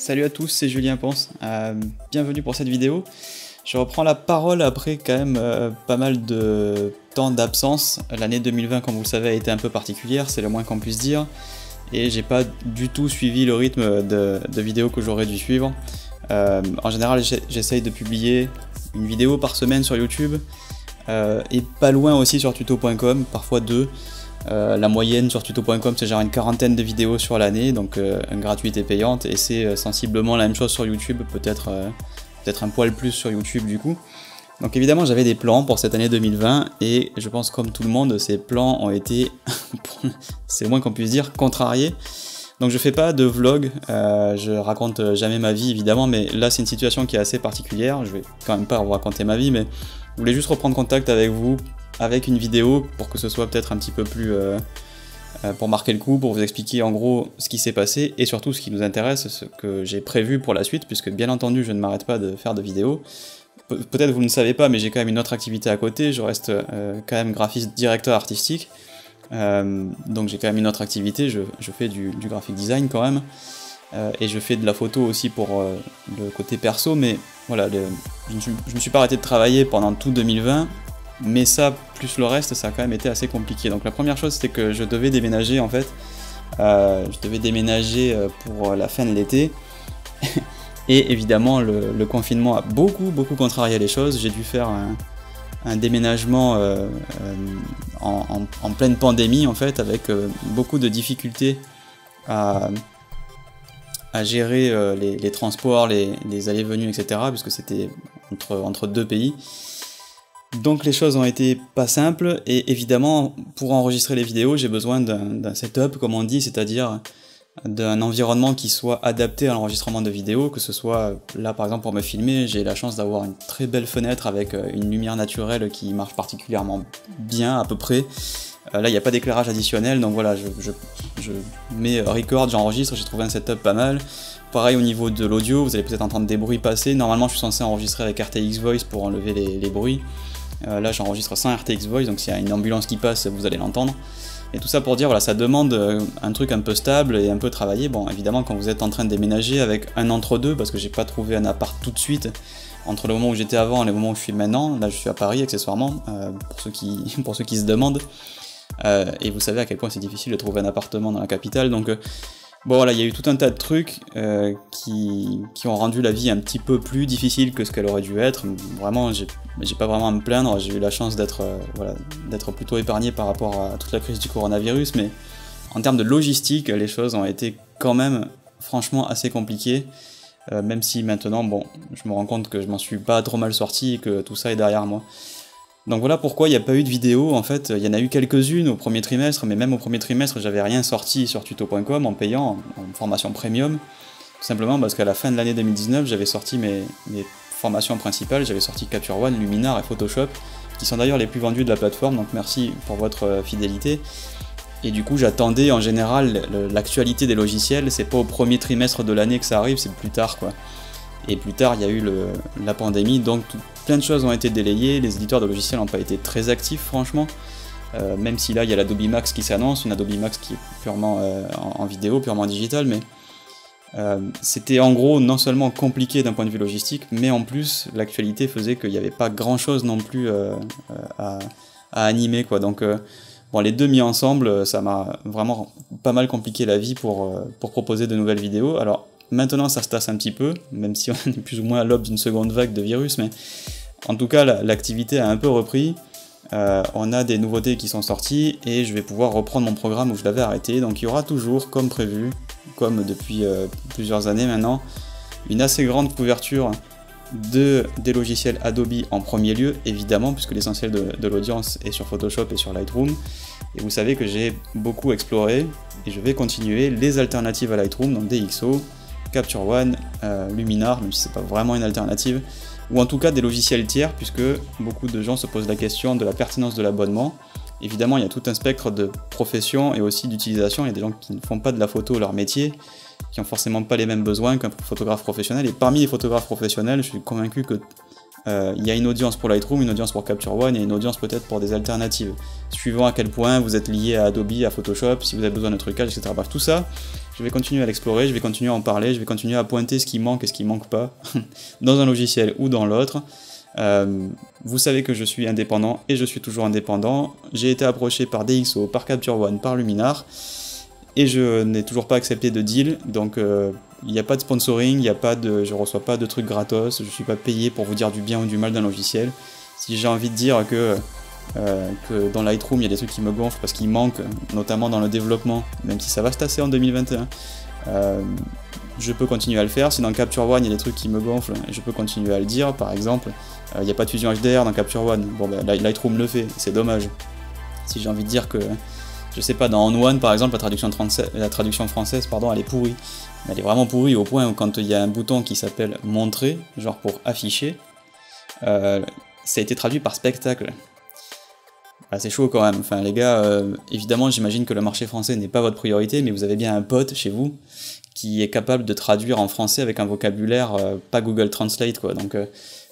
Salut à tous, c'est Julien Ponce, bienvenue pour cette vidéo. Je reprends la parole après quand même pas mal de temps d'absence. L'année 2020, comme vous le savez, a été un peu particulière, c'est le moins qu'on puisse dire. Et j'ai pas du tout suivi le rythme de vidéos que j'aurais dû suivre. En général, j'essaye de publier une vidéo par semaine sur YouTube. Et pas loin aussi sur tuto.com, parfois deux. La moyenne sur tuto.com c'est genre une quarantaine de vidéos sur l'année, donc gratuite et payante, et c'est sensiblement la même chose sur YouTube, peut-être un poil plus sur YouTube du coup. Donc évidemment j'avais des plans pour cette année 2020 et je pense comme tout le monde ces plans ont été, c'est le moins qu'on puisse dire, contrariés. Donc je fais pas de vlog, je raconte jamais ma vie évidemment, mais là c'est une situation qui est assez particulière, je vais quand même pas vous raconter ma vie, mais je voulais juste reprendre contact avec vous, avec une vidéo, pour que ce soit peut-être un petit peu plus... pour marquer le coup, pour vous expliquer en gros ce qui s'est passé, et surtout ce qui nous intéresse, ce que j'ai prévu pour la suite, puisque bien entendu je ne m'arrête pas de faire de vidéos. Peut-être vous ne le savez pas, mais j'ai quand même une autre activité à côté, je reste quand même graphiste directeur artistique, donc j'ai quand même une autre activité, je fais du graphic design quand même, et je fais de la photo aussi pour le côté perso, mais voilà, je me suis pas arrêté de travailler pendant tout 2020, mais ça, plus le reste, ça a quand même été assez compliqué. Donc la première chose, c'était que je devais déménager en fait, je devais déménager pour la fin de l'été, et évidemment le confinement a beaucoup contrarié les choses. J'ai dû faire un déménagement en pleine pandémie en fait, avec beaucoup de difficultés à gérer les transports, les allées-venues, etc. puisque c'était entre deux pays. Donc les choses ont été pas simples, et évidemment pour enregistrer les vidéos j'ai besoin d'un setup comme on dit, c'est-à-dire d'un environnement qui soit adapté à l'enregistrement de vidéos, que ce soit là par exemple pour me filmer, j'ai la chance d'avoir une très belle fenêtre avec une lumière naturelle qui marche particulièrement bien à peu près. Là il n'y a pas d'éclairage additionnel, donc voilà, je mets record, j'enregistre, j'ai trouvé un setup pas mal. Pareil au niveau de l'audio, vous allez peut-être entendre des bruits passer, normalement je suis censé enregistrer avec RTX Voice pour enlever les bruits. Là j'enregistre sans RTX Voice, donc s'il y a une ambulance qui passe vous allez l'entendre. Et tout ça pour dire, voilà, ça demande un truc un peu stable et un peu travaillé. Bon évidemment quand vous êtes en train de déménager avec un entre-deux, parce que j'ai pas trouvé un appart tout de suite, entre le moment où j'étais avant et le moment où je suis maintenant, là je suis à Paris accessoirement, pour ceux qui se demandent. Et vous savez à quel point c'est difficile de trouver un appartement dans la capitale, donc bon voilà, il y a eu tout un tas de trucs qui ont rendu la vie un petit peu plus difficile que ce qu'elle aurait dû être. Vraiment, j'ai pas vraiment à me plaindre, j'ai eu la chance d'être plutôt épargné par rapport à toute la crise du coronavirus, mais en termes de logistique, les choses ont été quand même franchement assez compliquées, même si maintenant, bon, je me rends compte que je m'en suis pas trop mal sorti et que tout ça est derrière moi. Donc voilà pourquoi il n'y a pas eu de vidéo. En fait, il y en a eu quelques-unes au premier trimestre, mais même au premier trimestre, j'avais rien sorti sur tuto.com en payant, en formation premium, tout simplement parce qu'à la fin de l'année 2019, j'avais sorti mes formations principales, j'avais sorti Capture One, Luminar et Photoshop, qui sont d'ailleurs les plus vendus de la plateforme, donc merci pour votre fidélité. Et du coup, j'attendais en général l'actualité des logiciels, c'est pas au premier trimestre de l'année que ça arrive, c'est plus tard quoi. Et plus tard, il y a eu la pandémie, donc plein de choses ont été délayées, les éditeurs de logiciels n'ont pas été très actifs, franchement. Même si là, il y a l'Adobe Max qui s'annonce, une Adobe Max qui est purement en vidéo, purement digital, mais c'était en gros non seulement compliqué d'un point de vue logistique, mais en plus, l'actualité faisait qu'il n'y avait pas grand-chose non plus à animer, quoi. Donc, bon, les deux mis ensemble, ça m'a vraiment pas mal compliqué la vie pour proposer de nouvelles vidéos. Alors, maintenant ça se tasse un petit peu, même si on est plus ou moins à l'aube d'une seconde vague de virus, mais en tout cas l'activité a un peu repris, on a des nouveautés qui sont sorties, et je vais pouvoir reprendre mon programme où je l'avais arrêté, donc il y aura toujours, comme prévu, comme depuis plusieurs années maintenant, une assez grande couverture des logiciels Adobe en premier lieu, évidemment, puisque l'essentiel de l'audience est sur Photoshop et sur Lightroom, et vous savez que j'ai beaucoup exploré, et je vais continuer les alternatives à Lightroom, donc DxO, Capture One, Luminar, même si c'est pas vraiment une alternative, ou en tout cas des logiciels tiers, puisque beaucoup de gens se posent la question de la pertinence de l'abonnement. Évidemment, il y a tout un spectre de professions et aussi d'utilisation, il y a des gens qui ne font pas de la photo leur métier, qui n'ont forcément pas les mêmes besoins qu'un photographe professionnel, et parmi les photographes professionnels, je suis convaincu que il y a une audience pour Lightroom, une audience pour Capture One et une audience peut-être pour des alternatives, suivant à quel point vous êtes lié à Adobe, à Photoshop, si vous avez besoin de trucage, etc. Bref, tout ça, je vais continuer à l'explorer, je vais continuer à en parler, je vais continuer à pointer ce qui manque et ce qui manque pas dans un logiciel ou dans l'autre. Vous savez que je suis indépendant et je suis toujours indépendant. J'ai été approché par DxO, par Capture One, par Luminar et je n'ai toujours pas accepté de deal, donc il n'y a pas de sponsoring, je reçois pas de trucs gratos, je suis pas payé pour vous dire du bien ou du mal d'un logiciel. Si j'ai envie de dire que dans Lightroom il y a des trucs qui me gonflent parce qu'il manque, notamment dans le développement, même si ça va se tasser en 2021, je peux continuer à le faire. Si dans Capture One il y a des trucs qui me gonflent, je peux continuer à le dire. Par exemple, il n'y a pas de fusion HDR dans Capture One, bon ben Lightroom le fait, c'est dommage. Si j'ai envie de dire que, je sais pas, dans On One par exemple, la traduction française, pardon, elle est pourrie. Elle est vraiment pourrie au point où quand il y a un bouton qui s'appelle montrer, genre pour afficher, ça a été traduit par spectacle. Ah, c'est chaud quand même, enfin les gars, évidemment j'imagine que le marché français n'est pas votre priorité, mais vous avez bien un pote chez vous qui est capable de traduire en français avec un vocabulaire pas Google Translate quoi, donc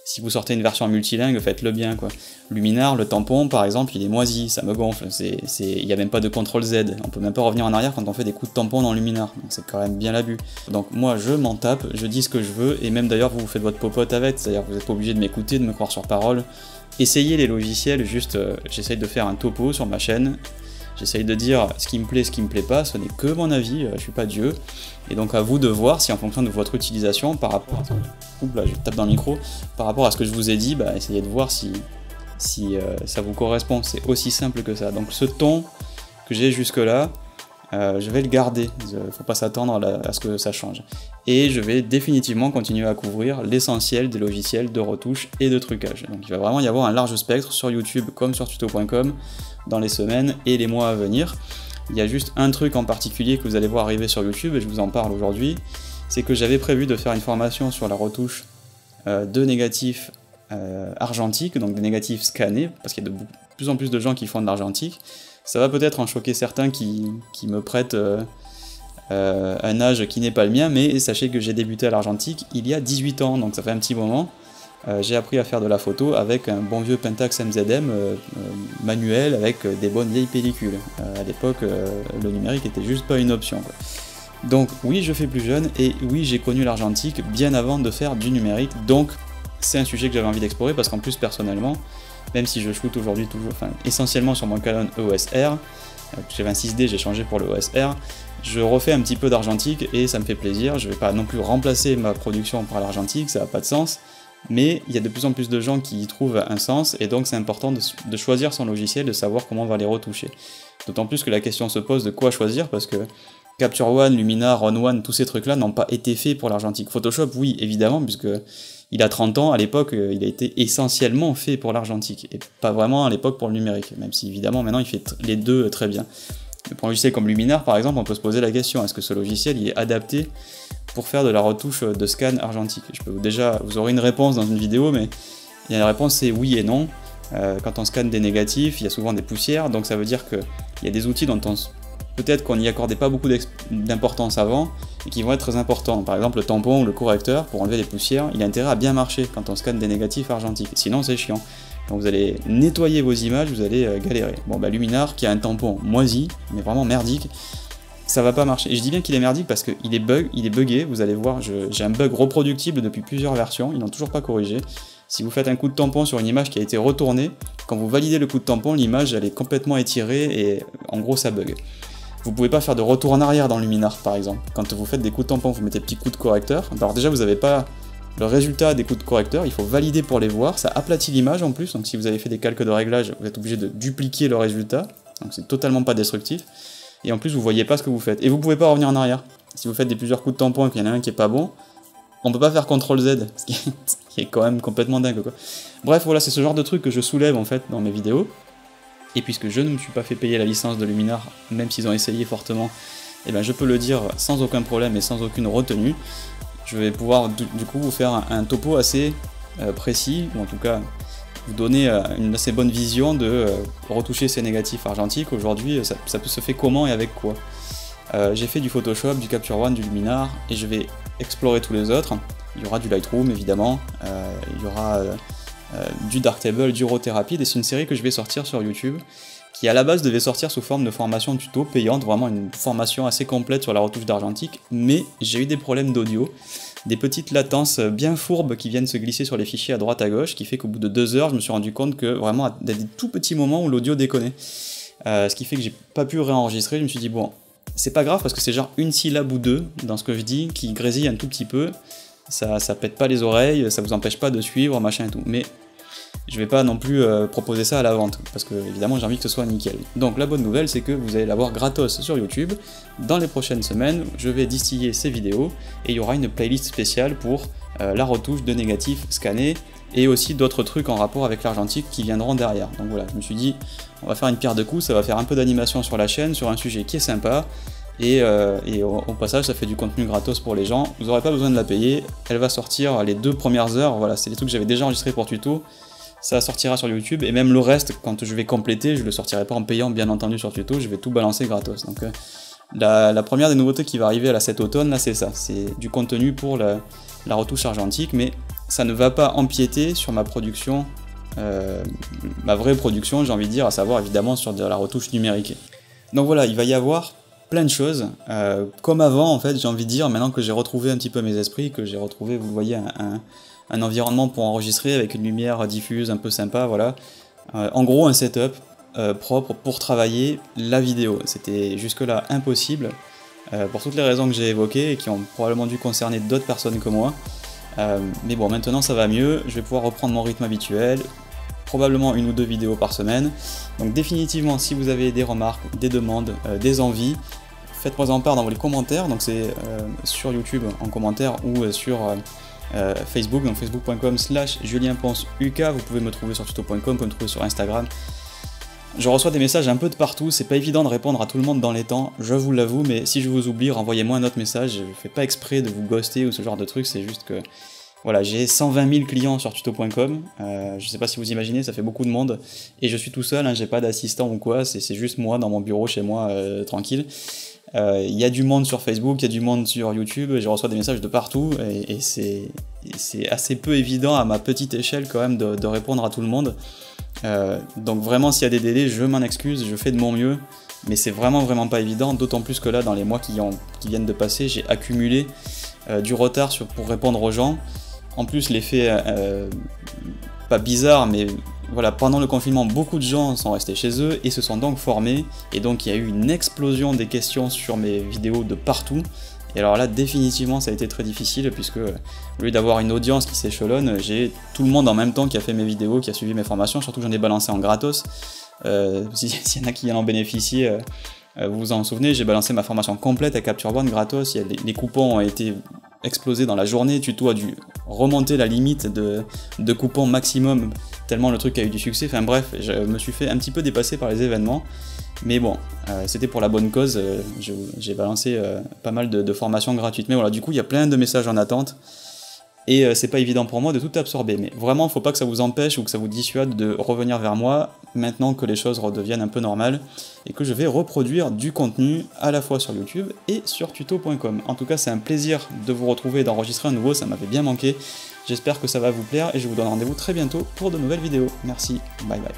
si vous sortez une version multilingue, faites-le bien quoi. Luminar, le tampon par exemple, il est moisi, ça me gonfle, il n'y a même pas de CTRL Z, on peut même pas revenir en arrière quand on fait des coups de tampon dans Luminar, donc c'est quand même bien l'abus. Donc moi je m'en tape, je dis ce que je veux, et même d'ailleurs vous faites votre popote avec, c'est-à-dire que vous n'êtes pas obligé de m'écouter, de me croire sur parole. Essayez les logiciels, juste j'essaye de faire un topo sur ma chaîne, j'essaye de dire ce qui me plaît, ce qui me plaît pas, ce n'est que mon avis, je suis pas Dieu, et donc à vous de voir si en fonction de votre utilisation, par rapport à ce que... Oups là, je tape dans le micro, par rapport à ce que je vous ai dit, bah, essayez de voir si ça vous correspond, c'est aussi simple que ça. Donc ce ton que j'ai jusque là, je vais le garder, faut pas s'attendre à ce que ça change. Et je vais définitivement continuer à couvrir l'essentiel des logiciels de retouche et de trucage. Donc il va vraiment y avoir un large spectre sur YouTube comme sur tuto.com dans les semaines et les mois à venir. Il y a juste un truc en particulier que vous allez voir arriver sur YouTube, et je vous en parle aujourd'hui, c'est que j'avais prévu de faire une formation sur la retouche de négatifs argentiques, donc des négatifs scannés, parce qu'il y a de plus en plus de gens qui font de l'argentique. Ça va peut-être en choquer certains qui me prêtent un âge qui n'est pas le mien, mais sachez que j'ai débuté à l'argentique il y a 18 ans, donc ça fait un petit moment. J'ai appris à faire de la photo avec un bon vieux Pentax MZM manuel avec des bonnes vieilles pellicules. À l'époque, le numérique était juste pas une option, quoi. Donc oui, je fais plus jeune, et oui, j'ai connu l'argentique bien avant de faire du numérique, donc c'est un sujet que j'avais envie d'explorer, parce qu'en plus, personnellement, même si je shoot aujourd'hui essentiellement sur mon Canon EOS R, j'avais un 6D, j'ai changé pour le EOS R, je refais un petit peu d'argentique et ça me fait plaisir. Je vais pas non plus remplacer ma production par l'argentique, ça n'a pas de sens, mais il y a de plus en plus de gens qui y trouvent un sens, et donc c'est important de choisir son logiciel, de savoir comment on va les retoucher. D'autant plus que la question se pose de quoi choisir, parce que Capture One, Luminar, On One, tous ces trucs-là n'ont pas été faits pour l'argentique. Photoshop, oui, évidemment, puisque il a 30 ans, à l'époque, il a été essentiellement fait pour l'argentique, et pas vraiment à l'époque pour le numérique, même si évidemment maintenant il fait les deux très bien. Mais pour un logiciel comme Luminar, par exemple, on peut se poser la question, est-ce que ce logiciel il est adapté pour faire de la retouche de scan argentique? Vous aurez une réponse dans une vidéo, mais la réponse c'est oui et non. Quand on scanne des négatifs, il y a souvent des poussières, donc ça veut dire qu'il y a des outils dont peut-être qu'on n'y accordait pas beaucoup d'importance avant, et qui vont être très importants. Par exemple, le tampon ou le correcteur, pour enlever les poussières, il a intérêt à bien marcher quand on scanne des négatifs argentiques, sinon c'est chiant. Donc vous allez nettoyer vos images, vous allez galérer. Bon bah Luminar, qui a un tampon moisi, mais vraiment merdique, ça va pas marcher. Et je dis bien qu'il est merdique parce qu'il est buggé, vous allez voir, j'ai un bug reproductible depuis plusieurs versions, ils n'ont toujours pas corrigé. Si vous faites un coup de tampon sur une image qui a été retournée, quand vous validez le coup de tampon, l'image elle est complètement étirée et en gros ça bug. Vous pouvez pas faire de retour en arrière dans Luminar par exemple. Quand vous faites des coups de tampon, vous mettez des petits coups de correcteur. Alors déjà vous n'avez pas le résultat des coups de correcteur, il faut valider pour les voir, ça aplatit l'image en plus, donc si vous avez fait des calques de réglage, vous êtes obligé de dupliquer le résultat, donc c'est totalement pas destructif, et en plus vous voyez pas ce que vous faites, et vous pouvez pas revenir en arrière. Si vous faites plusieurs coups de tampon et qu'il y en a un qui est pas bon, on peut pas faire CTRL Z, ce qui est quand même complètement dingue quoi. Bref voilà, c'est ce genre de truc que je soulève en fait dans mes vidéos, et puisque je ne me suis pas fait payer la licence de Luminar, même s'ils ont essayé fortement, et ben je peux le dire sans aucun problème et sans aucune retenue. Je vais pouvoir du coup vous faire un topo assez précis, ou en tout cas vous donner une assez bonne vision de retoucher ces négatifs argentiques. Aujourd'hui, ça se fait comment et avec quoi. J'ai fait du Photoshop, du Capture One, du Luminar, et je vais explorer tous les autres. Il y aura du Lightroom évidemment, il y aura du Darktable, du Roté Rapide, et c'est une série que je vais sortir sur YouTube, qui à la base devait sortir sous forme de formation tuto payante, vraiment une formation assez complète sur la retouche d'argentique, mais j'ai eu des problèmes d'audio, des petites latences bien fourbes qui viennent se glisser sur les fichiers à droite à gauche, qui fait qu'au bout de 2 heures, je me suis rendu compte que vraiment, il y a des tout petits moments où l'audio déconnait. Ce qui fait que j'ai pas pu réenregistrer, je me suis dit bon, c'est pas grave parce que c'est genre une syllabe ou deux dans ce que je dis qui grésille un tout petit peu, ça pète pas les oreilles, ça vous empêche pas de suivre, machin et tout, mais je vais pas non plus proposer ça à la vente, parce que évidemment j'ai envie que ce soit nickel. Donc la bonne nouvelle c'est que vous allez l'avoir gratos sur YouTube. Dans les prochaines semaines, je vais distiller ces vidéos, et il y aura une playlist spéciale pour la retouche de négatifs scannés, et aussi d'autres trucs en rapport avec l'argentique qui viendront derrière. Donc voilà, je me suis dit, on va faire une pierre de coups, ça va faire un peu d'animation sur la chaîne, sur un sujet qui est sympa, et au passage ça fait du contenu gratos pour les gens, vous n'aurez pas besoin de la payer, elle va sortir les 2 premières heures, voilà, c'est des trucs que j'avais déjà enregistrés pour tuto, ça sortira sur YouTube, et même le reste, quand je vais compléter, je le sortirai pas en payant bien entendu sur tuto, je vais tout balancer gratos. Donc la première des nouveautés qui va arriver à cet automne, là c'est ça, c'est du contenu pour la retouche argentique, mais ça ne va pas empiéter sur ma production, ma vraie production, j'ai envie de dire, à savoir évidemment sur de la retouche numérique. Donc voilà, il va y avoir plein de choses, comme avant en fait, j'ai envie de dire, maintenant que j'ai retrouvé un petit peu mes esprits, que j'ai retrouvé, vous le voyez, un environnement pour enregistrer avec une lumière diffuse un peu sympa, voilà. En gros, un setup propre pour travailler la vidéo. C'était jusque-là impossible, pour toutes les raisons que j'ai évoquées et qui ont probablement dû concerner d'autres personnes que moi. Mais bon, maintenant ça va mieux, je vais pouvoir reprendre mon rythme habituel, probablement 1 ou 2 vidéos par semaine. Donc définitivement, si vous avez des remarques, des demandes, des envies, faites-moi en part dans les commentaires, donc c'est sur YouTube en commentaire ou sur Facebook, donc facebook.com/JulienPonceUK, vous pouvez me trouver sur tuto.com, vous pouvez me trouver sur Instagram. Je reçois des messages un peu de partout, c'est pas évident de répondre à tout le monde dans les temps, je vous l'avoue, mais si je vous oublie, renvoyez-moi un autre message, je fais pas exprès de vous ghoster ou ce genre de truc, c'est juste que voilà, j'ai 120 000 clients sur tuto.com, je sais pas si vous imaginez, ça fait beaucoup de monde, et je suis tout seul, hein, j'ai pas d'assistant ou quoi, c'est juste moi dans mon bureau chez moi, tranquille. Il y a du monde sur Facebook, il y a du monde sur YouTube, et je reçois des messages de partout, et c'est assez peu évident à ma petite échelle quand même de répondre à tout le monde. Donc vraiment s'il y a des délais, je m'en excuse, je fais de mon mieux, mais c'est vraiment pas évident, d'autant plus que là dans les mois qui viennent de passer, j'ai accumulé du retard pour répondre aux gens. En plus l'effet, pas bizarre, mais voilà, pendant le confinement, beaucoup de gens sont restés chez eux et se sont donc formés, et donc il y a eu une explosion des questions sur mes vidéos de partout. Et alors là, définitivement, ça a été très difficile, puisque au lieu d'avoir une audience qui s'échelonne, j'ai tout le monde en même temps qui a fait mes vidéos, qui a suivi mes formations, surtout que j'en ai balancé en gratos. S'il y en a qui en bénéficié, vous vous en souvenez, j'ai balancé ma formation complète à Capture One gratos, les coupons ont été explosés dans la journée, Tuto a dû remonter la limite de coupons maximum, tellement le truc a eu du succès, enfin bref, je me suis fait un petit peu dépasser par les événements. Mais bon, c'était pour la bonne cause, j'ai balancé pas mal de formations gratuites. Mais voilà, du coup, il y a plein de messages en attente, et c'est pas évident pour moi de tout absorber. Mais vraiment, faut pas que ça vous empêche ou que ça vous dissuade de revenir vers moi, maintenant que les choses redeviennent un peu normales, et que je vais reproduire du contenu à la fois sur YouTube et sur tuto.com. En tout cas, c'est un plaisir de vous retrouver et d'enregistrer un nouveau, ça m'avait bien manqué. J'espère que ça va vous plaire, et je vous donne rendez-vous très bientôt pour de nouvelles vidéos. Merci, bye bye.